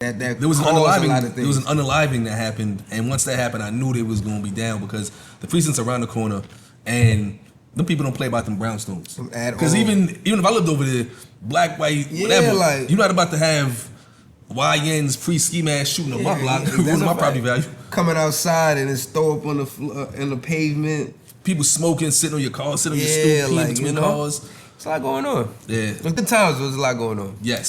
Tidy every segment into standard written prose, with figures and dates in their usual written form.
That there was an caused a lot of there was an things. unaliving that happened, and once that happened, I knew they was gonna be down because the precinct's around the corner, and them people don't play about them brownstones. At Because all. even if I lived over there, black, white, Yeah, whatever, like- you're not about to have YNs pre-ski mask shooting on my block, that's ruining a my fact. property value. Coming outside and it's throw up on the in the pavement. People smoking, sitting on your car, sitting on your Yeah, stoop, peeing like, between you know? cars. It's a lot going on. Yeah. But good times, there's a lot going on. Yes.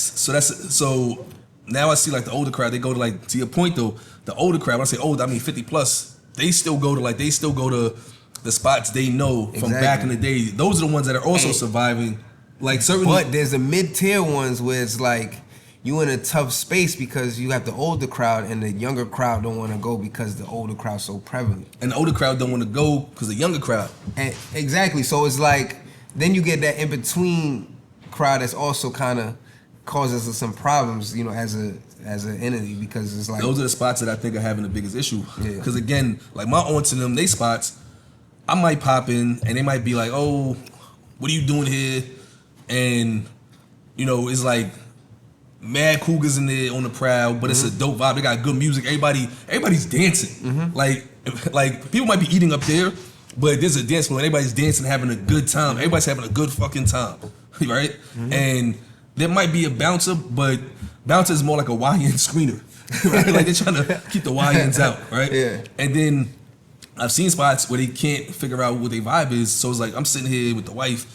So now I see like the older crowd, they go to like, to your point though, the older crowd, when I say old, I mean 50 plus, they still go to the spots they know from Exactly. back in the day. Those are the ones that are also And- surviving. Like certain But there's the mid-tier ones where it's like you in a tough space because you have the older crowd and the younger crowd don't want to go because the older crowd's so prevalent. and the older crowd don't want to go because the younger crowd. And exactly. So it's like then you get that in between crowd that's also kind of causes us some problems, you know, as an entity because it's like Those are the spots that I think are having the biggest issue. Yeah. Because again, like my aunts and them, they spots, I might pop in and they might be like, "Oh, what are you doing here?" And you know, it's like mad cougars in there on the prowl, but it's a dope vibe. They got good music. Everybody's dancing. Like people might be eating up there, but there's a dance floor. Everybody's dancing, having a good time. Everybody's having a good fucking time, right? And there might be a bouncer, but bouncer is more like a YN screener, right? Like they're trying to keep the YNs out, right? Yeah. And then I've seen spots where they can't figure out what their vibe is. So it's like I'm sitting here with the wife,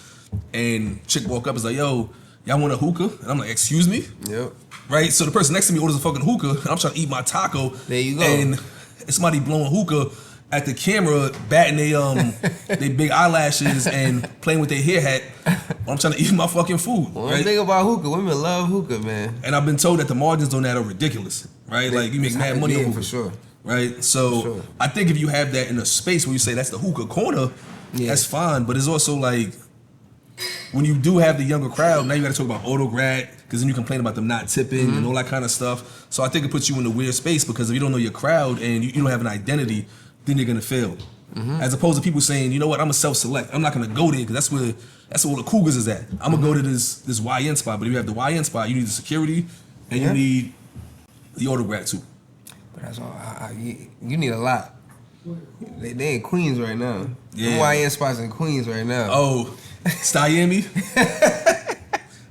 and chick walk up is like, "Yo, y'all want a hookah?" And I'm like, "Excuse me?" Yep. Right? So the person next to me orders a fucking hookah, and I'm trying to eat my taco. There you go. And somebody blowing hookah at the camera, batting they big eyelashes and playing with their hair hat while I'm trying to eat my fucking food. One Right? thing about hookah, women love hookah, man. And I've been told that the margins on that are ridiculous. Right? Like you make mad money on Yeah, hookah. for sure. Right? So For sure. I think if you have that in a space where you say that's the hookah corner, Yeah. that's fine. But it's also like when you do have the younger crowd, now you got to talk about auto grad because then you complain about them not tipping and all that kind of stuff. So I think it puts you in a weird space because if you don't know your crowd and you don't have an identity, then you're gonna fail. As opposed to people saying, you know what, I'm gonna self-select. I'm not gonna go there because that's where all the cougars is at. I'm gonna go to this YN spot. But if you have the YN spot, you need the security and Yeah. you need the auto grad too. But that's all. You need a lot. They in Queens right now. Yeah. Yeah. YN spots in Queens right now. Oh, Miami.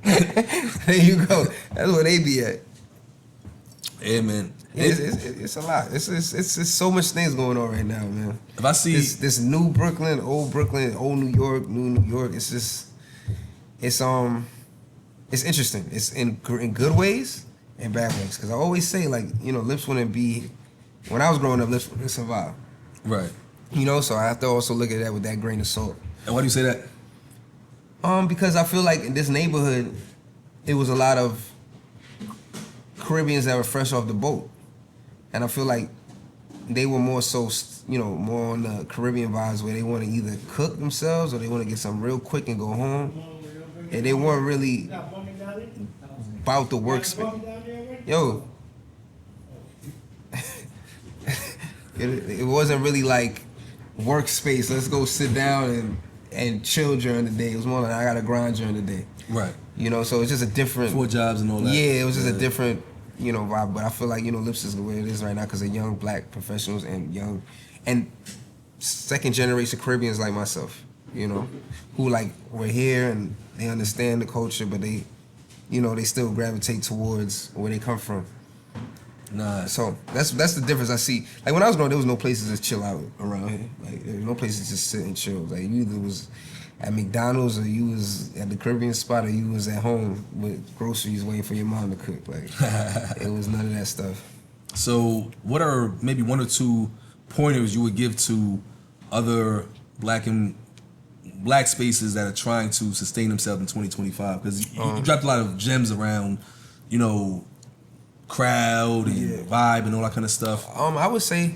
There you go. That's where they be at. Yeah, man. It's a lot. It's so much things going on right now, man. If I see This new Brooklyn, old New York, new New York. It's just it's interesting. It's in good ways and bad ways. Because I always say like Lips wouldn't be when I was growing up. Lips wouldn't survive. right. So I have to also look at that with that grain of salt. And why do you say that? Because I feel like in this neighborhood, it was a lot of Caribbeans that were fresh off the boat, and I feel like they were more so, more on the Caribbean vibes where they want to either cook themselves or they want to get something real quick and go home, and they weren't really about the workspace. Yo, it wasn't really like workspace. Let's go sit down and chill during the day. It was more like I gotta grind during the day. Right. So it's just a different 4 jobs and all that. Yeah, it was just a different, vibe. But I feel like Lips is the way it is right now because of young black professionals and second generation Caribbeans like myself, who like were here and they understand the culture, but they still gravitate towards where they come from. Nah. So that's the difference I see. Like when I was growing, there was no places to chill out around here. Like there was no places to just sit and chill. Like you either was at McDonald's or you was at the Caribbean spot or you was at home with groceries waiting for your mom to cook. Like it was none of that stuff. So what are maybe 1 or 2 pointers you would give to other black spaces that are trying to sustain themselves in 2025? Because you dropped a lot of gems around, crowd and vibe and all that kind of stuff. I would say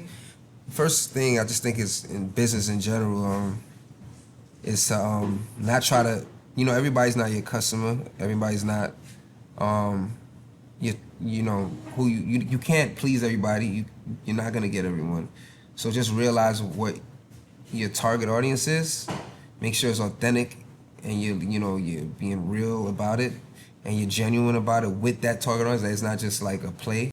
first thing I just think is in business in general, is to not try to everybody's not your customer. Everybody's not who you can't please everybody. You're not gonna get everyone. So just realize what your target audience is. Make sure it's authentic and you're being real about it and you're genuine about it with that target audience. That it's not just like a play.